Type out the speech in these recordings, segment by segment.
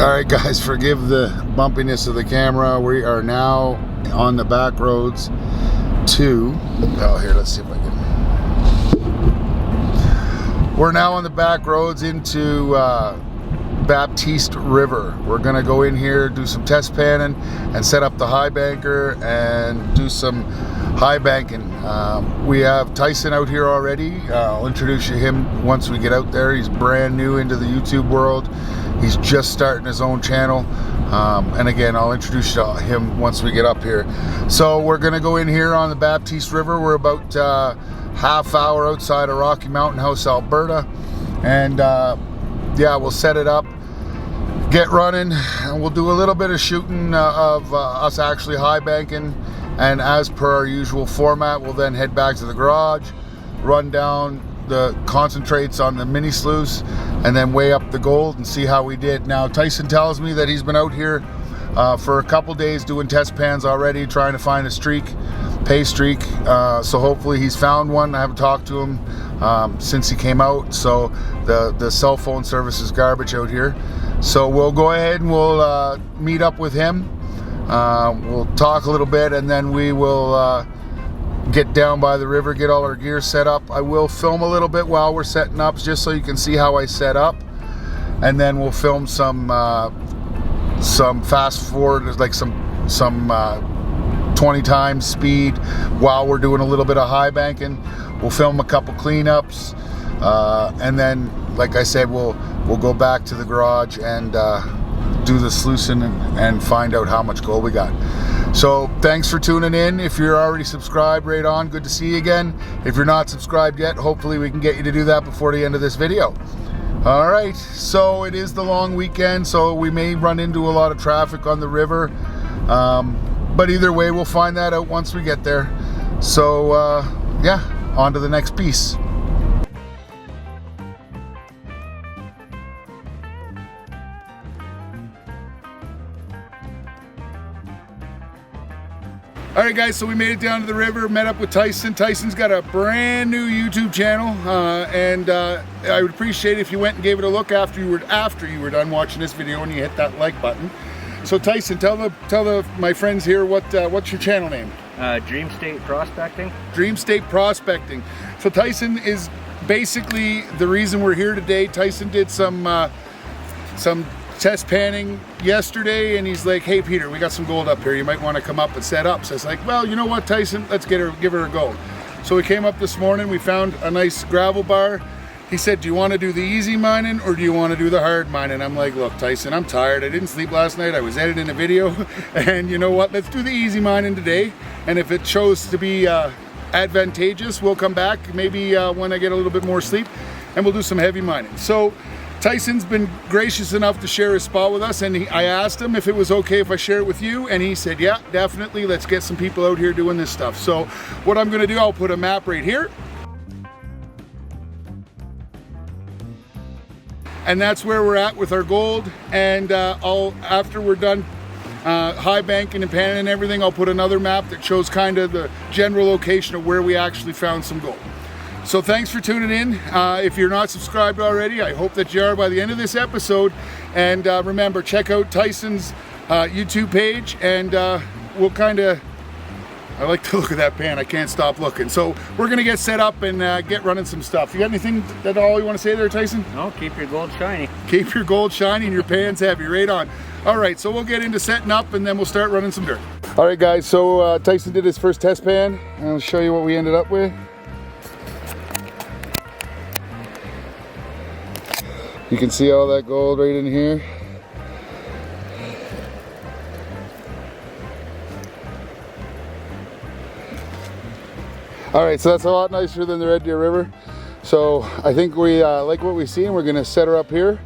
Alright guys, forgive the bumpiness of the camera. We are now on the back roads to, here, let's see if I can. We're now on the back roads into Baptiste River. We're gonna go in here, do some test panning and set up the Highbanker and do some high banking. We have Tyson out here already. I'll introduce you to him once we get out there. He's brand new into the YouTube world. He's just starting his own channel. And again, I'll introduce you to him once we get up here. So we're gonna go in here on the Baptiste River. We're about half hour outside of Rocky Mountain House, Alberta. And yeah, we'll set it up, get running, and we'll do a little bit of shooting of us actually high banking. And as per our usual format, we'll then head back to the garage, run down the concentrates on the mini sluice, and then weigh up the gold and see how we did. Now, Tyson tells me that he's been out here for a couple days doing test pans already, trying to find a streak, pay streak. So hopefully he's found one. I haven't talked to him since he came out. So the cell phone service is garbage out here. So we'll go ahead and we'll meet up with him. We'll talk a little bit, and then we will get down by the river, get all our gear set up. I will film a little bit while we're setting up, just so you can see how I set up, and then we'll film some fast forward, like some 20 times speed while we're doing a little bit of high banking. We'll film a couple cleanups, and then, like I said, we'll go back to the garage and do the sluicing and find out how much gold we got. So thanks for tuning in. If you're already subscribed, right on, good to see you again. If you're not subscribed yet, hopefully we can get you to do that before the end of this video. All right, so it is the long weekend, so we may run into a lot of traffic on the river, but either way, we'll find that out once we get there. So yeah, on to the next piece. All right guys, so we made it down to the river, met up with Tyson. Tyson's got a brand new YouTube channel, and I would appreciate it if you went and gave it a look after you were done watching this video and you hit that like button. So Tyson, tell my friends here what's your channel name? Dream State Prospecting. Dream State Prospecting. So Tyson is basically the reason we're here today. Tyson did some test panning yesterday, and he's like, hey Peter, we got some gold up here, you might want to come up and set up. So it's like, well, you know what, Tyson, let's give her a go. So we came up this morning, we found a nice gravel bar. He said, do you want to do the easy mining or do you want to do the hard mining? I'm like, look Tyson, I'm tired, I didn't sleep last night, I was editing a video, and you know what, let's do the easy mining today, and if it shows to be advantageous, we'll come back maybe when I get a little bit more sleep, and we'll do some heavy mining. So Tyson's been gracious enough to share his spot with us, and I asked him if it was okay if I share it with you, and he said, yeah, definitely, let's get some people out here doing this stuff. So what I'm gonna do, I'll put a map right here, and that's where we're at with our gold, and after we're done high banking and panning and everything, I'll put another map that shows kind of the general location of where we actually found some gold. So thanks for tuning in. If you're not subscribed already, I hope that you are by the end of this episode. And remember, check out Tyson's YouTube page, and we'll I like to look at that pan, I can't stop looking. So we're gonna get set up and get running some stuff. You got anything that all you wanna say there, Tyson? No, keep your gold shiny. Keep your gold shiny and your pan's heavy, right on. All right, so we'll get into setting up and then we'll start running some dirt. All right guys, so Tyson did his first test pan. I'll show you what we ended up with. You can see all that gold right in here. All right, so that's a lot nicer than the Red Deer River. So I think we like what we see, and we're gonna set her up here.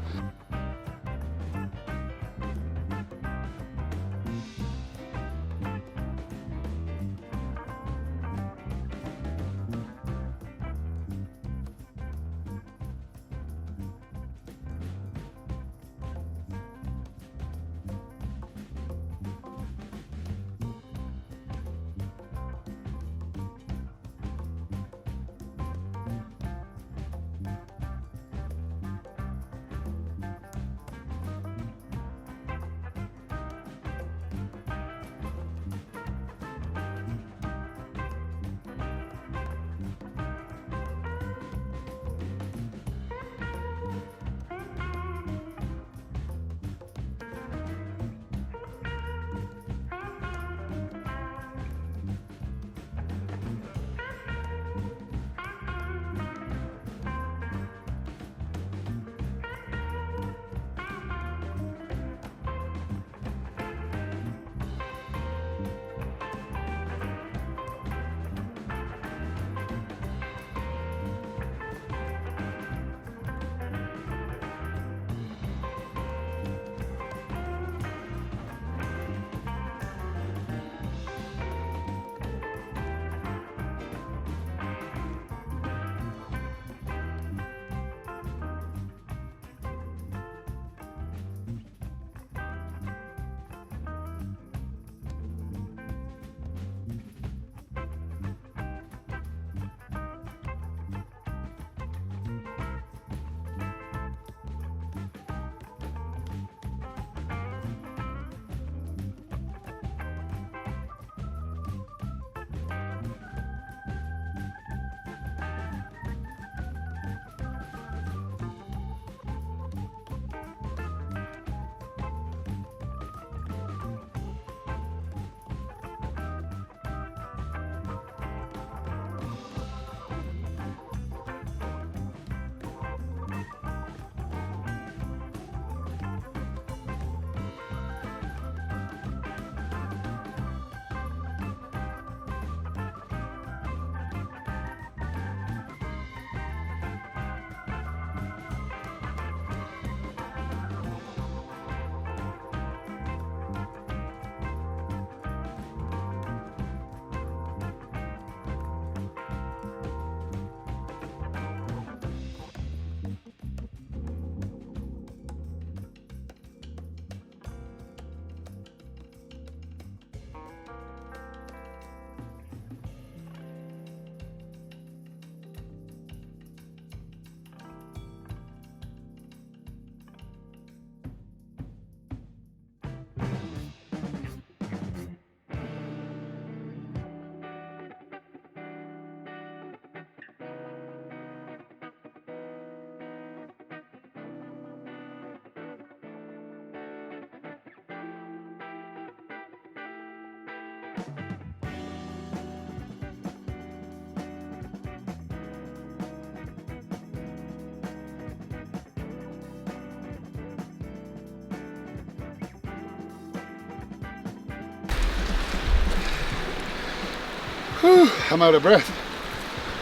I'm out of breath.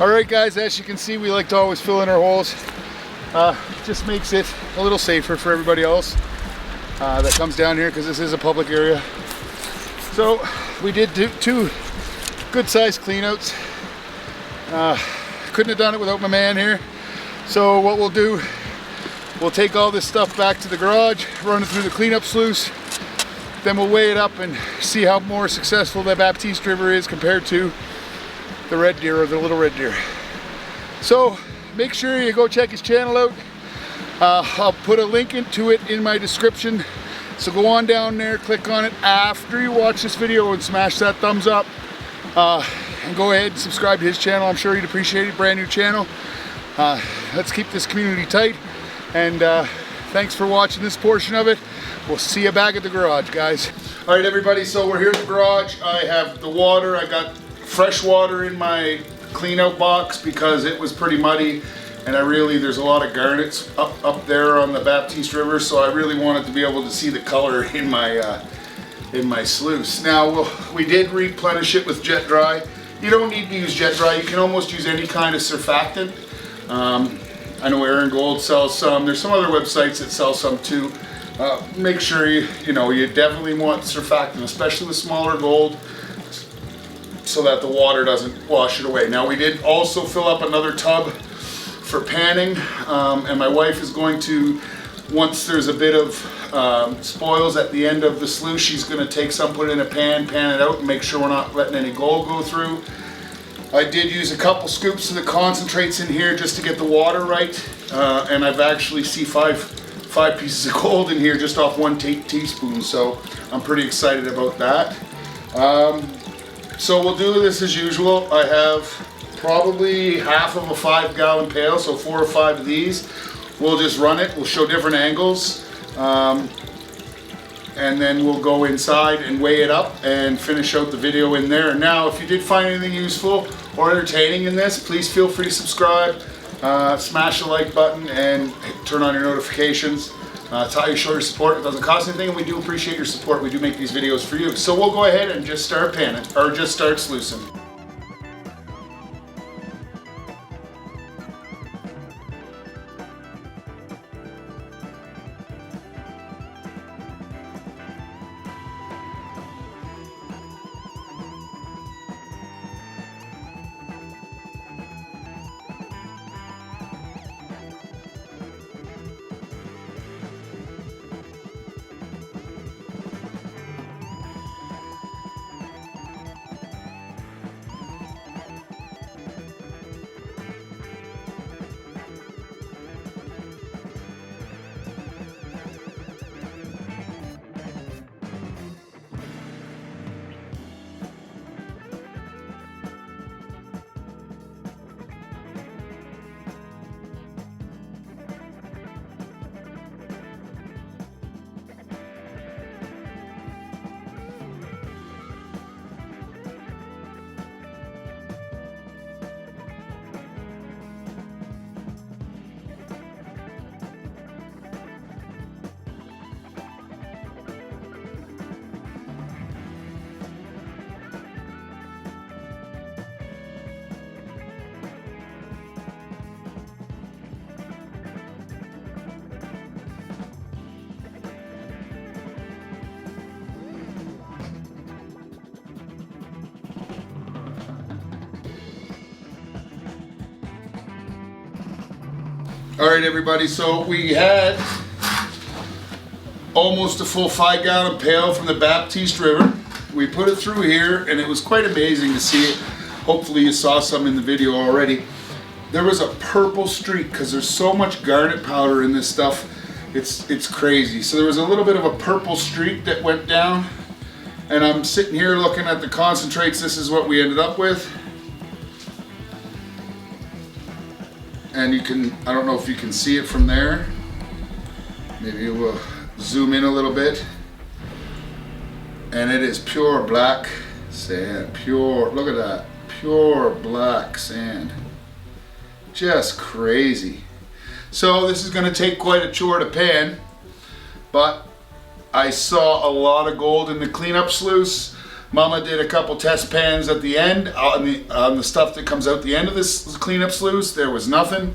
All right, guys, as you can see, we like to always fill in our holes. Just makes it a little safer for everybody else that comes down here, because this is a public area. So we did do 2 good-sized cleanouts. Couldn't have done it without my man here. So what we'll do, we'll take all this stuff back to the garage, run it through the cleanup sluice, then we'll weigh it up and see how more successful the Baptiste River is compared to the red deer or the little red deer. So make sure you go check his channel out. I'll put a link into it in my description. So go on down there, click on it after you watch this video and smash that thumbs up. And go ahead and subscribe to his channel. I'm sure he'd appreciate it. Brand new channel. Let's keep this community tight. And thanks for watching this portion of it. We'll see you back at the garage, guys. All right, everybody, so we're here at the garage. I have the water. I got fresh water in my clean out box because it was pretty muddy, and there's a lot of garnets up there on the Baptiste River, so I really wanted to be able to see the color in my sluice. Now, we did replenish it with Jet Dry. You don't need to use Jet Dry. You can almost use any kind of surfactant. I know Aaron Gold sells some. There's some other websites that sell some too. Make sure you definitely want surfactant, especially with smaller gold, so that the water doesn't wash it away. Now, we did also fill up another tub for panning, and my wife is going to, once there's a bit of spoils at the end of the sluice, she's going to take some, put it in a pan it out, and make sure we're not letting any gold go through. I did use a couple scoops of the concentrates in here just to get the water right, and I've actually see five pieces of gold in here just off 1 teaspoon, so I'm pretty excited about that. So we'll do this as usual. I have probably half of a 5-gallon pail, so 4 or 5 of these. We'll just run it. We'll show different angles, and then we'll go inside and weigh it up and finish out the video in there. Now, if you did find anything useful or entertaining in this, please feel free to subscribe, smash the like button, and turn on your notifications. It's how you show your support. It doesn't cost anything, and we do appreciate your support. We do make these videos for you. So we'll go ahead and just start panning, or just start sluicing. All right, everybody, so we had almost a full 5-gallon pail from the Baptiste River. We put it through here, and it was quite amazing to see it. Hopefully you saw some in the video already. There was a purple streak because there's so much garnet powder in this stuff. It's crazy. So there was a little bit of a purple streak that went down, and I'm sitting here looking at the concentrates. This is what we ended up with. And you can, I don't know if you can see it from there. Maybe we'll zoom in a little bit. And it is pure black sand. Pure, look at that. Pure black sand. Just crazy. So this is going to take quite a chore to pan. But I saw a lot of gold in the cleanup sluice. Mama did a couple test pans at the end on the stuff that comes out the end of this cleanup sluice. There was nothing.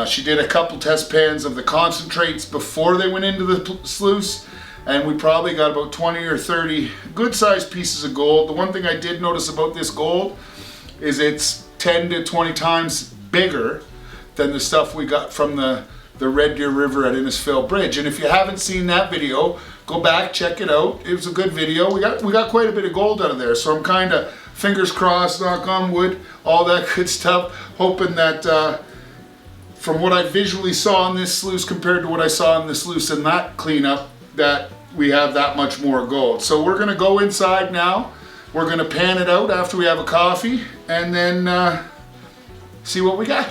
She did a couple test pans of the concentrates before they went into the sluice, and we probably got about 20 or 30 good sized pieces of gold. The one thing I did notice about this gold is it's 10 to 20 times bigger than the stuff we got from the Red Deer River at Innisfail Bridge. And if you haven't seen that video, go back, check it out. It was a good video. We got quite a bit of gold out of there, so I'm kind of fingers crossed, knock on wood, all that good stuff, hoping that from what I visually saw in this sluice compared to what I saw in the sluice in that cleanup, that we have that much more gold. So we're gonna go inside now. We're gonna pan it out after we have a coffee, and then see what we got.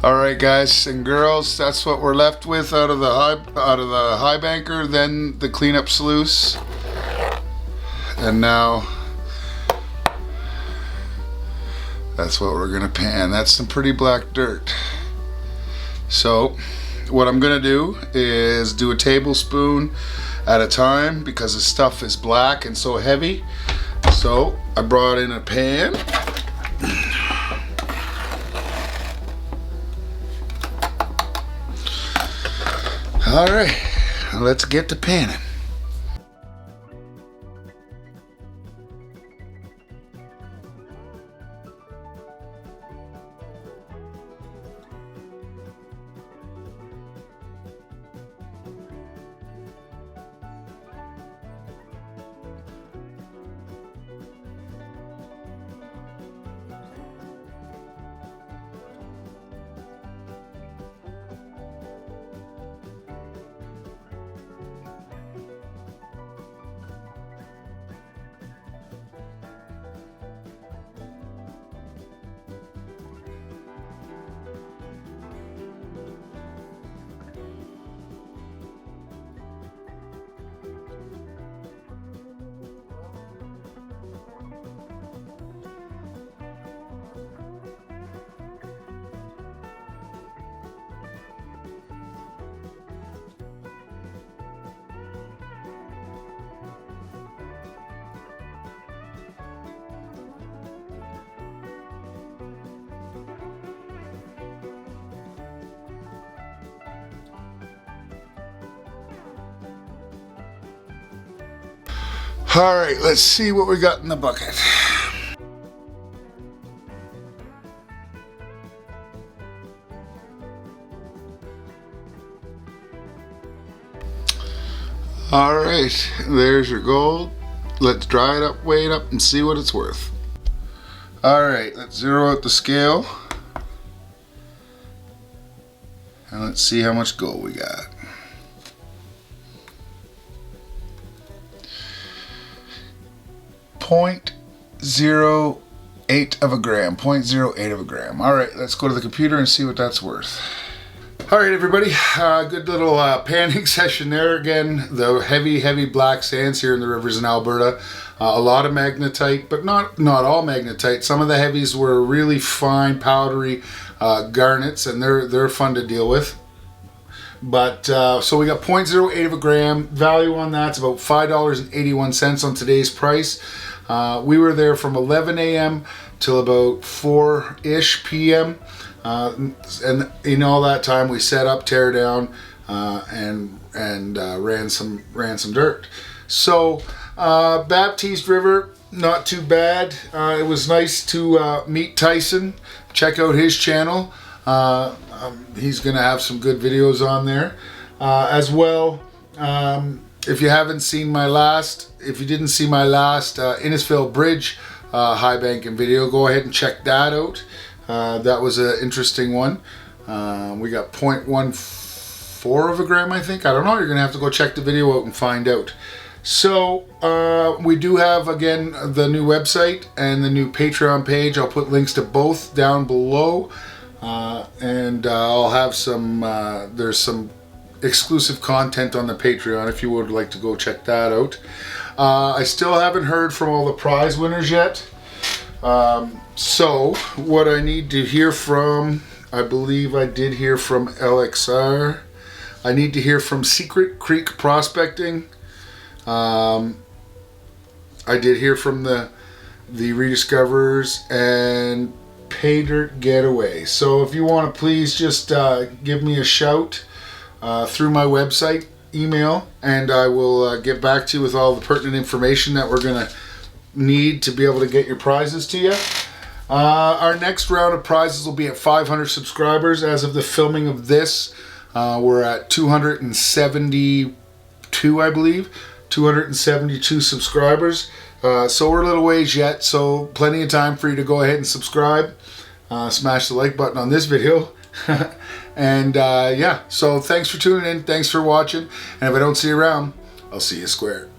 All right, guys and girls, that's what we're left with out of the Highbanker, then the cleanup sluice, and now that's what we're gonna pan. That's some pretty black dirt. So what I'm gonna do is do a tablespoon at a time because the stuff is black and so heavy. So I brought in a pan. All right, let's get to panning. All right, let's see what we got in the bucket. All right, there's your gold. Let's dry it up, weigh it up, and see what it's worth. All right, let's zero out the scale. And let's see how much gold we got. 0.08 of a gram, 0.08 of a gram. All right, let's go to the computer and see what that's worth. All right, everybody, good little panning session there. Again, the heavy black sands here in the rivers in Alberta. A lot of magnetite, but not all magnetite. Some of the heavies were really fine, powdery garnets, and they're fun to deal with. But so we got 0.08 of a gram. Value on that's about $5.81 on today's price. We were there from 11 a.m. till about 4-ish p.m. And in all that time we set up, tear down, and ran some dirt. So Baptiste River, not too bad. It was nice to meet Tyson. Check out his channel. He's gonna have some good videos on there as well. If you didn't see my last Innisfail Bridge Highbanking video, go ahead and check that out. That was an interesting one. We got 0.14 of a gram, I think. I don't know. You're gonna have to go check the video out and find out. So we do have, again, the new website and the new Patreon page. I'll put links to both down below, and I'll have some. There's some exclusive content on the Patreon if you would like to go check that out. I still haven't heard from all the prize winners yet. So what I need to hear from, I believe I did hear from LXR. I need to hear from Secret Creek Prospecting. I did hear from the rediscoverers and Pay Dirt Getaway. So if you want to please just give me a shout through my website email, and I will get back to you with all the pertinent information that we're going to need to be able to get your prizes to you. Our next round of prizes will be at 500 subscribers. As of the filming of this, we're at 272, I believe. 272 subscribers. So we're a little ways yet, so plenty of time for you to go ahead and subscribe. Smash the like button on this video. And yeah, so thanks for tuning in. Thanks for watching. And if I don't see you around, I'll see you square.